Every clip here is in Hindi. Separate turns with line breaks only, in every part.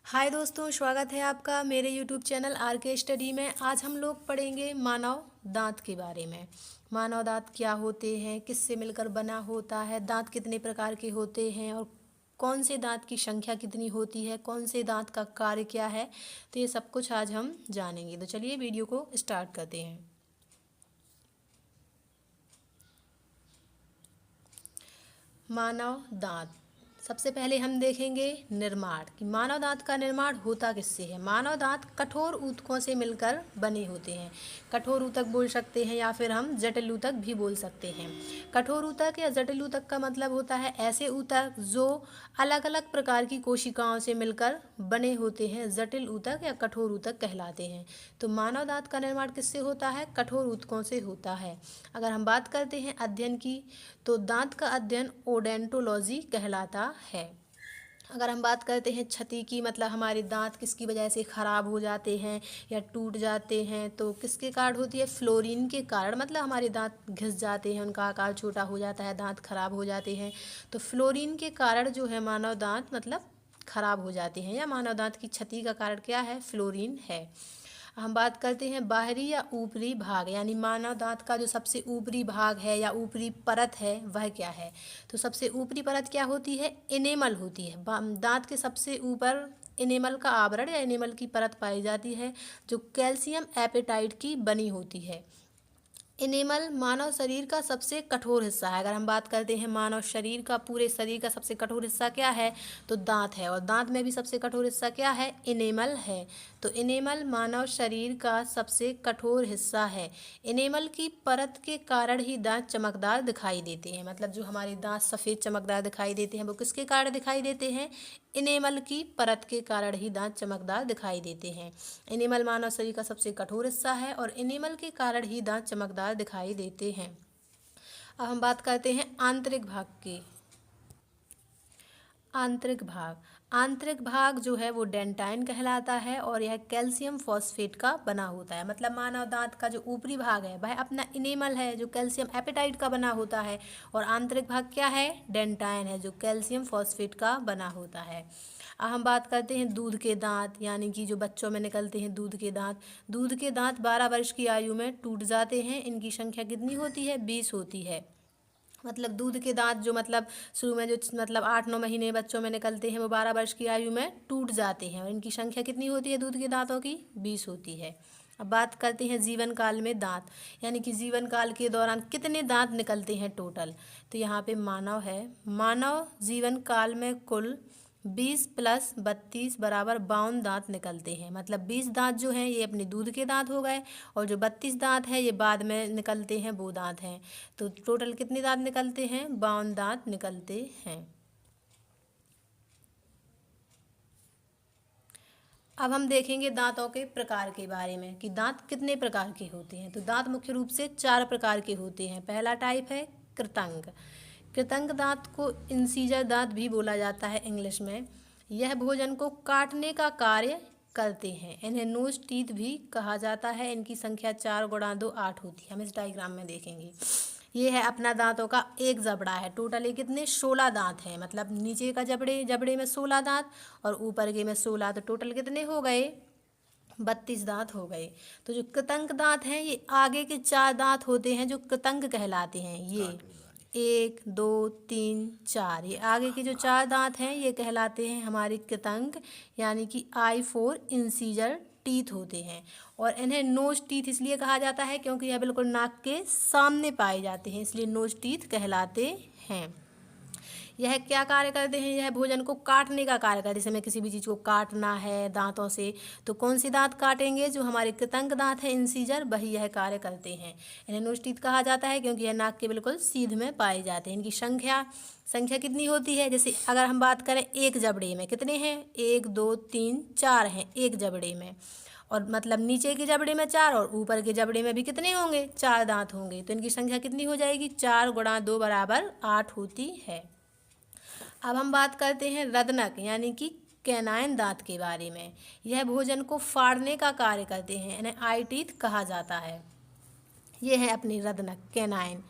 हाय दोस्तों, स्वागत है आपका मेरे यूट्यूब चैनल आर के स्टडी में। आज हम लोग पढ़ेंगे मानव दांत के बारे में। मानव दांत क्या होते हैं, किससे मिलकर बना होता है, दांत कितने प्रकार के होते हैं और कौन से दांत की संख्या कितनी होती है, कौन से दांत का कार्य क्या है, तो ये सब कुछ आज हम जानेंगे। तो चलिए वीडियो को स्टार्ट करते हैं। मानव दांत, सबसे पहले हम देखेंगे निर्माण कि मानव दांत का निर्माण होता किससे है। मानव दांत कठोर ऊतकों से मिलकर बने होते हैं। कठोर ऊतक बोल सकते हैं या फिर हम जटिल ऊतक भी बोल सकते हैं। कठोर ऊतक या जटिल ऊतक का मतलब होता है ऐसे ऊतक जो अलग अलग प्रकार की कोशिकाओं से मिलकर बने होते हैं। जटिल ऊतक या कठोर ऊतक कहलाते हैं। तो मानव दांत का निर्माण किससे होता है? कठोर ऊतकों से होता है। अगर हम बात करते हैं अध्ययन की, तो दांत का अध्ययन ओडेंटोलॉजी कहलाता है। अगर हम बात करते हैं क्षति की, मतलब हमारे दांत किसकी वजह से खराब हो जाते हैं या टूट जाते हैं, तो किसके कारण होती है? फ्लोरीन के कारण। मतलब हमारे दांत घिस जाते हैं, उनका आकार छोटा हो जाता है, दांत खराब हो जाते हैं। तो फ्लोरीन के कारण जो है मानव दांत मतलब खराब हो जाते हैं, या मानव दांत की क्षति का कारण क्या है? फ्लोरीन है। हम बात करते हैं बाहरी या ऊपरी भाग, यानी मानव दांत का जो सबसे ऊपरी भाग है या ऊपरी परत है वह क्या है? तो सबसे ऊपरी परत क्या होती है? इनेमल होती है। दांत के सबसे ऊपर इनेमल का आवरण या इनेमल की परत पाई जाती है, जो कैल्शियम एपेटाइट की बनी होती है। इनेमल मानव शरीर का सबसे कठोर हिस्सा है। अगर हम बात करते हैं मानव शरीर का, पूरे शरीर का सबसे कठोर हिस्सा क्या है? तो दांत है। और दांत में भी सबसे कठोर हिस्सा क्या है? इनेमल है। तो इनेमल मानव शरीर का सबसे कठोर हिस्सा है। इनेमल की परत के कारण ही दांत चमकदार दिखाई देते हैं। मतलब जो हमारे दांत सफ़ेद चमकदार दिखाई देते हैं वो किसके कारण दिखाई देते हैं? इनेमल की परत के कारण ही दांत चमकदार दिखाई देते हैं। इनेमल मानव शरीर का सबसे कठोर हिस्सा है और इनेमल के कारण ही दांत चमकदार दिखाई देते हैं। अब हम बात करते हैं आंतरिक भाग की। आंतरिक भाग, आंतरिक भाग जो है वो डेंटाइन कहलाता है और यह कैल्शियम फॉस्फेट का बना होता है। मतलब मानव दांत का जो ऊपरी भाग है वह अपना इनेमल है जो कैल्शियम एपेटाइट का बना होता है, और आंतरिक भाग क्या है? डेंटाइन है जो कैल्शियम फॉस्फेट का बना होता है। अब हम बात करते हैं दूध के दांत, यानी कि जो बच्चों में निकलते हैं दूध के दांत। दूध के दांत 12 वर्ष की आयु में टूट जाते हैं। इनकी संख्या कितनी होती है? 20 होती है। मतलब दूध के दांत जो मतलब शुरू में जो मतलब 8-9 महीने बच्चों में निकलते हैं वो 12 वर्ष की आयु में टूट जाते हैं, और इनकी संख्या कितनी होती है दूध के दांतों की? 20 होती है। अब बात करते हैं जीवन काल में दांत, यानी कि जीवन काल के दौरान कितने दांत निकलते हैं टोटल। तो यहाँ पे मानव है। मानव जीवन काल में कुल 20 प्लस 32 बराबर 52 दांत निकलते हैं। मतलब 20 दांत जो हैं ये अपने दूध के दांत हो गए, और जो 32 दांत हैं ये बाद में निकलते हैं, वो दांत हैं। तो टोटल कितने दांत निकलते हैं? 52 दांत निकलते हैं। अब हम देखेंगे दांतों के प्रकार के बारे में कि दांत कितने प्रकार के होते हैं। तो दांत मुख्य रूप से 4 प्रकार के होते हैं। पहला टाइप है कृतंक। कृतंक दांत को इंसीजर दांत भी बोला जाता है इंग्लिश में। यह भोजन को काटने का कार्य करते हैं। इन्हें नोज टीथ भी कहा जाता है। इनकी संख्या 4 गुणा 2 8 होती है। हम इस डायग्राम में देखेंगे। ये है अपना दांतों का एक जबड़ा है। टोटल ये कितने? 16 दांत हैं। मतलब नीचे का जबड़े में 16 दांत और ऊपर के में 16, तो टोटल कितने हो गए? 32 दांत हो गए। तो जो कृतंक दांत हैं ये आगे के 4 दांत होते हैं जो कृतंक कहलाते हैं। ये 1 2 3 4, ये आगे के जो 4 दांत हैं ये कहलाते हैं हमारे कृतंक, यानी कि I4 इंसीजर टीथ होते हैं। और इन्हें नोज टीथ इसलिए कहा जाता है क्योंकि यह बिल्कुल नाक के सामने पाए जाते हैं, इसलिए नोज टीथ कहलाते हैं। यह क्या कार्य करते हैं? यह भोजन को काटने का कार्य करते हैं। जैसे हमें किसी भी चीज़ को काटना है दांतों से, तो कौन सी दांत काटेंगे? जो हमारे कृतंक दांत है इंसीजर, वही यह कार्य करते हैं। इन्हें नोज टीथ कहा जाता है क्योंकि यह नाक के बिल्कुल सीध में पाए जाते हैं। इनकी संख्या संख्या कितनी होती है? जैसे अगर हम बात करें एक जबड़े में कितने हैं? 1 2 3 4 हैं एक जबड़े में, और मतलब नीचे के जबड़े में 4 और ऊपर के जबड़े में भी कितने होंगे? 4 दांत होंगे। तो इनकी संख्या कितनी हो जाएगी? 4 गुणा 2 बराबर 8 होती है। अब हम बात करते हैं रदनक, यानी कि कैनाइन दांत के बारे में। यह भोजन को फाड़ने का कार्य करते हैं। इन्हें आई टीथ कहा जाता है। ये है अपनी रदनक कैनाइन।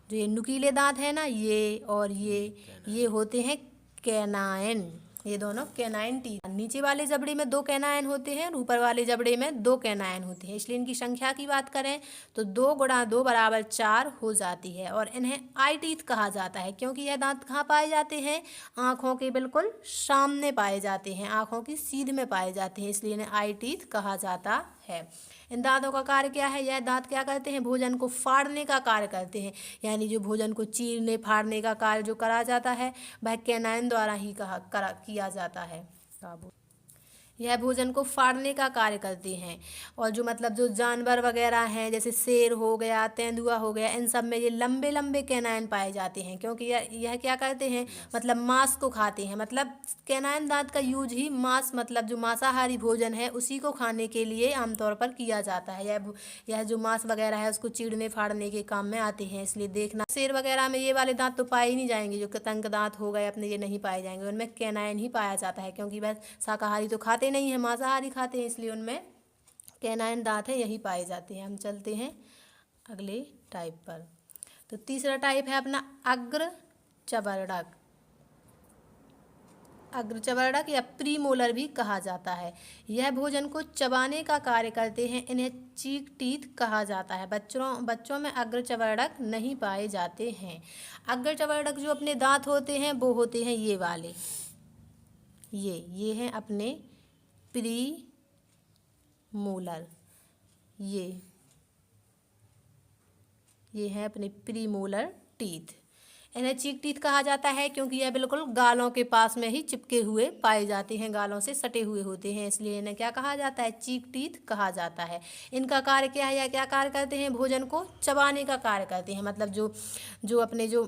जो ये नुकीले दांत है ना, ये और ये होते हैं कैनाइन। ये दोनों कैनाइन टीथ। नीचे वाले जबड़े में 2 कैनाइन होते हैं और ऊपर वाले जबड़े में 2 कैनाइन होते हैं, इसलिए इनकी संख्या की बात करें तो 2 गुणा 2 बराबर 4 हो जाती है। और इन्हें आई टीथ कहा जाता है क्योंकि यह दांत कहाँ पाए जाते हैं, आँखों के बिल्कुल सामने पाए जाते हैं, आँखों की सीध में पाए जाते हैं, इसलिए इन्हें आई टीथ कहा जाता है। इन दांतों का कार्य क्या है, यह दांत क्या करते हैं, भोजन को फाड़ने का कार्य करते हैं, यानी जो भोजन को चीरने फाड़ने का कार्य जो करा जाता है वह कैनाइन द्वारा ही किया जाता है। यह भोजन को फाड़ने का कार्य करते हैं। और जो मतलब जो जानवर वगैरह हैं जैसे शेर हो गया, तेंदुआ हो गया, इन सब में ये लंबे लंबे कैनाइन पाए जाते हैं क्योंकि यह क्या करते हैं, मतलब मांस को खाते हैं। मतलब कैनाइन दांत का यूज ही मांस, मतलब जो मांसाहारी भोजन है उसी को खाने के लिए आमतौर पर किया जाता है। यह जो मांस वगैरह है उसको चीरने फाड़ने के काम में आते हैं, इसलिए देखना शेर वगैरह में ये वाले दांत तो पाए ही नहीं जाएंगे, जो तंग दांत हो गए अपने, ये नहीं पाए जाएंगे, उनमें कैनाइन ही पाया जाता है क्योंकि वह शाकाहारी तो खाते नहीं है, मांसाहारी खाते हैं, इसलिए उनमें कैनाइन दांत है यही पाए जाते हैं। हम चलते हैं अगले टाइप पर। तो तीसरा टाइप है अपना अग्र चवर्णक। अग्र चवर्णक या प्रीमोलर भी कहा जाता है। यह भोजन को चबाने का कार्य करते हैं, इन्हें चीक टीथ कहा जाता है। बच्चों में अग्र चवर्णक नहीं पाए जाते हैं। अग्र चवर्णक जो अपने दांत होते हैं वो होते हैं ये वाले, ये हैं अपने प्री मोलर, ये हैं अपने प्री मोलर टीथ। इन्हें चीक टीथ कहा जाता है क्योंकि यह बिल्कुल गालों के पास में ही चिपके हुए पाए जाते हैं, गालों से सटे हुए होते हैं, इसलिए इन्हें क्या कहा जाता है, चीक टीथ कहा जाता है। इनका कार्य क्या है या क्या कार्य करते हैं, भोजन को चबाने का कार्य करते हैं। मतलब जो अपने जो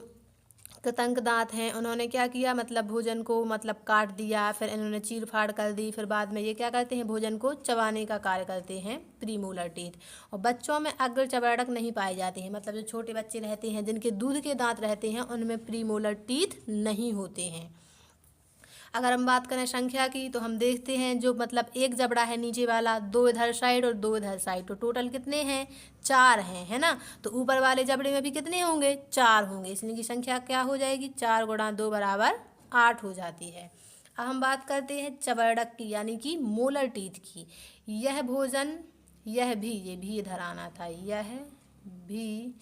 कृतंक दांत हैं उन्होंने क्या किया, मतलब भोजन को मतलब काट दिया, फिर इन्होंने चीर फाड़ कर दी, फिर बाद में ये क्या करते हैं, भोजन को चबाने का कार्य करते हैं, प्रीमोलर टीथ। और बच्चों में अग्र चवर्णक नहीं पाए जाते हैं, मतलब जो छोटे बच्चे रहते हैं जिनके दूध के दांत रहते हैं उनमें प्रीमोलर टीथ नहीं होते हैं। अगर हम बात करें संख्या की तो हम देखते हैं जो मतलब एक जबड़ा है नीचे वाला, 2 इधर साइड और 2 इधर साइड, तो टोटल कितने हैं, 4 हैं, है ना। तो ऊपर वाले जबड़े में भी कितने होंगे, 4 होंगे, इसलिए की संख्या क्या हो जाएगी, 4 गुणा 2 बराबर 8 हो जाती है। अब हम बात करते हैं चवर्णक की यानी कि मोलर टीथ की। यह भोजन, ये भी इधर आना था, यह भी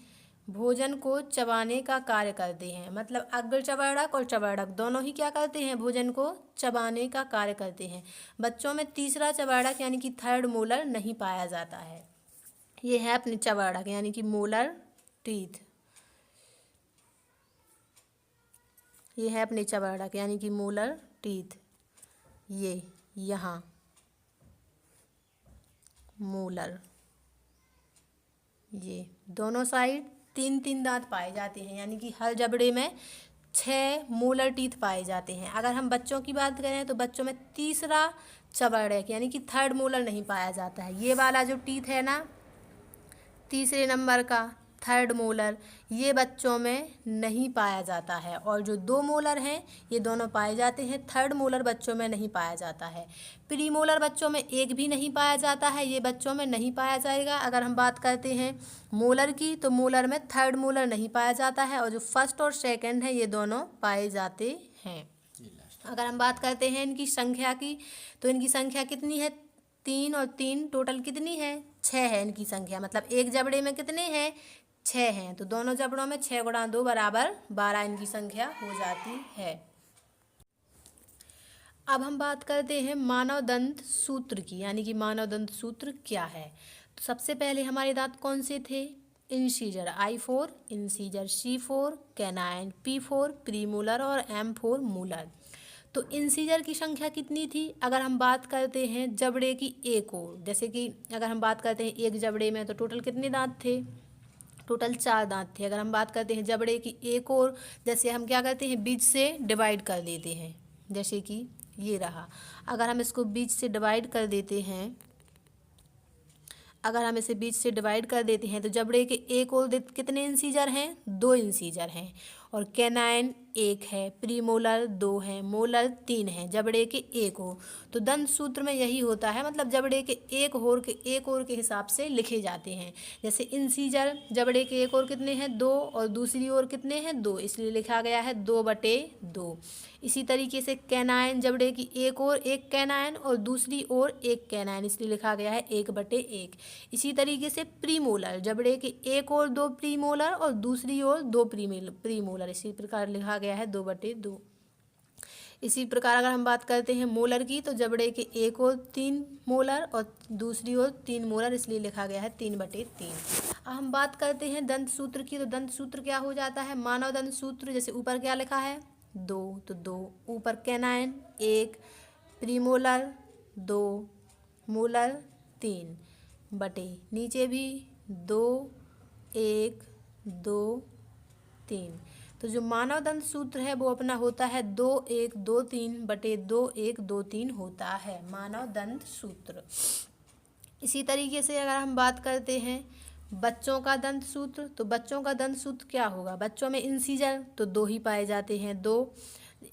भोजन को चबाने का कार्य करते हैं। मतलब अग्र चवर्णक और चवर्णक दोनों ही क्या करते हैं, भोजन को चबाने का कार्य करते हैं। बच्चों में तीसरा चवर्णक यानी कि थर्ड मोलर नहीं पाया जाता है। ये है अपने चवर्णक यानी कि मोलर टीथ, ये है अपने चवर्णक यानी कि मोलर टीथ, ये यहाँ मोलर, ये दोनों साइड 3-3 दांत पाए जाते हैं, यानी कि हर जबड़े में 6 मोलर टीथ पाए जाते हैं। अगर हम बच्चों की बात करें तो बच्चों में तीसरा चवर्णक यानी कि थर्ड मोलर नहीं पाया जाता है। ये वाला जो टीथ है ना, तीसरे नंबर का थर्ड मोलर, ये बच्चों में नहीं पाया जाता है। और जो 2 मोलर हैं ये दोनों पाए जाते हैं, थर्ड मोलर बच्चों में नहीं पाया जाता है। प्री मोलर बच्चों में एक भी नहीं पाया जाता है, ये बच्चों में नहीं पाया जाएगा। अगर हम बात करते हैं मोलर की तो मोलर में थर्ड मोलर नहीं पाया जाता है, और जो फर्स्ट और सेकंड है ये दोनों पाए जाते हैं। अगर हम बात करते हैं इनकी संख्या की तो इनकी संख्या कितनी है, 3 और 3 टोटल कितनी है, 6 है इनकी संख्या। मतलब एक जबड़े में कितने हैं, 6 हैं, तो दोनों जबड़ों में 6 गुणा 2 बराबर 12 इनकी संख्या हो जाती है। अब हम बात करते हैं मानव दंत सूत्र की, यानी कि मानव दंत सूत्र क्या है। तो सबसे पहले हमारे दांत कौन से थे, incisor I4, incisor C4, canine P4, premolar और M4 मोलर। तो इंसीजर की संख्या कितनी थी, अगर हम बात करते हैं जबड़े की एक ओर, जैसे कि अगर हम बात करते हैं एक जबड़े में तो टोटल कितने दांत थे, टोटल 4 दांत थे। अगर हम बात करते हैं जबड़े की एक ओर, जैसे हम क्या करते हैं बीच से डिवाइड कर देते हैं, जैसे कि ये रहा, अगर हम इसको बीच से डिवाइड कर देते हैं, अगर हम इसे बीच से डिवाइड कर देते हैं तो जबड़े के एक ओर कितने इंसीजर हैं, 2 इंसीजर हैं। और कैनाइन 1 है, प्रीमोलर 2 है, मोलर 3 है, जबड़े के 1 हो। तो दंत सूत्र में यही होता है, मतलब जबड़े के एक ओर के हिसाब से लिखे जाते हैं। जैसे इंसीजर जबड़े के एक ओर कितने हैं 2 और दूसरी ओर कितने हैं 2, इसलिए लिखा गया है 2/2। इसी तरीके से कैनाइन जबड़े की एक ओर एक कैनाइन और दूसरी ओर एक कैनाइन, इसलिए लिखा गया है 1/1। इसी तरीके से प्रीमोलर जबड़े के एक ओर 2 प्रीमोलर और दूसरी ओर 2 प्रीमोलर, इसी प्रकार लिखा गया है 2/2। इसी प्रकार अगर हम बात करते हैं मोलर की, तो जबड़े के एक ओर 3 मोलर और दूसरी ओर 3 मोलर, इसलिए लिखा गया है 3/3। अब हम बात करते हैं दंत सूत्र की, तो दंत सूत्र क्या हो जाता है, मानव दंत सूत्र जैसे ऊपर क्या लिखा है 2, तो 2 ऊपर कैनाइन 1, प्रीमोलर 2, मोलर 3 बटे नीचे भी 2, 1, 2, 3। तो जो मानव दंत सूत्र है वो अपना होता है 2, 1, 2, 3/2, 1, 2, 3 होता है मानव दंत सूत्र। इसी तरीके से अगर हम बात करते हैं बच्चों का दंत सूत्र, तो बच्चों का दंत सूत्र क्या होगा, बच्चों में इंसीजर तो 2 ही पाए जाते हैं, 2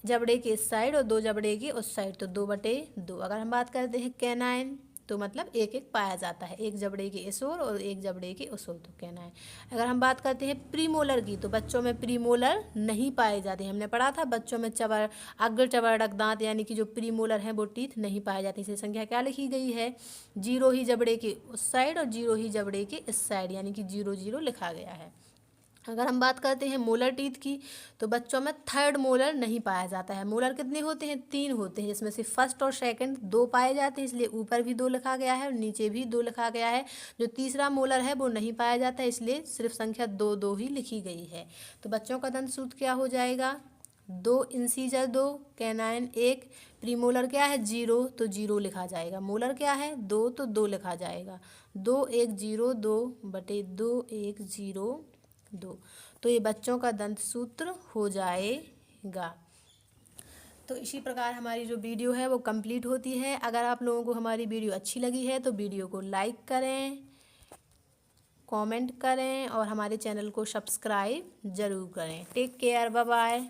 जबड़े के इस साइड और 2 जबड़े के उस साइड, तो 2/2। अगर हम बात करते हैं कैनाइन, तो मतलब एक एक पाया जाता है, एक जबड़े के इस ओर और एक जबड़े के उस ओर, तो कैनाइन। अगर हम बात करते हैं प्रीमोलर की, तो बच्चों में प्रीमोलर नहीं पाए जाते हैं, हमने पढ़ा था बच्चों में अग्र चबड़क दांत यानी कि जो प्रीमोलर हैं वो टीथ नहीं पाए जाते, इसलिए संख्या क्या लिखी गई है 0 ही जबड़े के उस साइड और 0 ही जबड़े के इस साइड, यानी कि 0, 0 लिखा गया है। अगर हम बात करते हैं मोलर टीथ की, तो बच्चों में थर्ड मोलर नहीं पाया जाता है। मोलर कितने होते हैं 3 होते हैं, जिसमें से फर्स्ट और सेकंड 2 पाए जाते हैं, इसलिए ऊपर भी 2 लिखा गया है और नीचे भी 2 लिखा गया है। जो तीसरा मोलर है वो नहीं पाया जाता है, इसलिए सिर्फ संख्या 2, 2 ही लिखी गई है। तो बच्चों का दंत सूत्र क्या हो जाएगा 2 इंसीजर 2 कैनाइन 1, प्रीमोलर क्या है 0, तो 0 लिखा जाएगा, मोलर क्या है 2, तो 2 लिखा जाएगा, 2, 1, 0, 2/2, 1, 0, 2। तो ये बच्चों का दंत सूत्र हो जाएगा। तो इसी प्रकार हमारी जो वीडियो है वो कंप्लीट होती है। अगर आप लोगों को हमारी वीडियो अच्छी लगी है तो वीडियो को लाइक करें, कमेंट करें और हमारे चैनल को सब्सक्राइब ज़रूर करें। Take care, bye bye.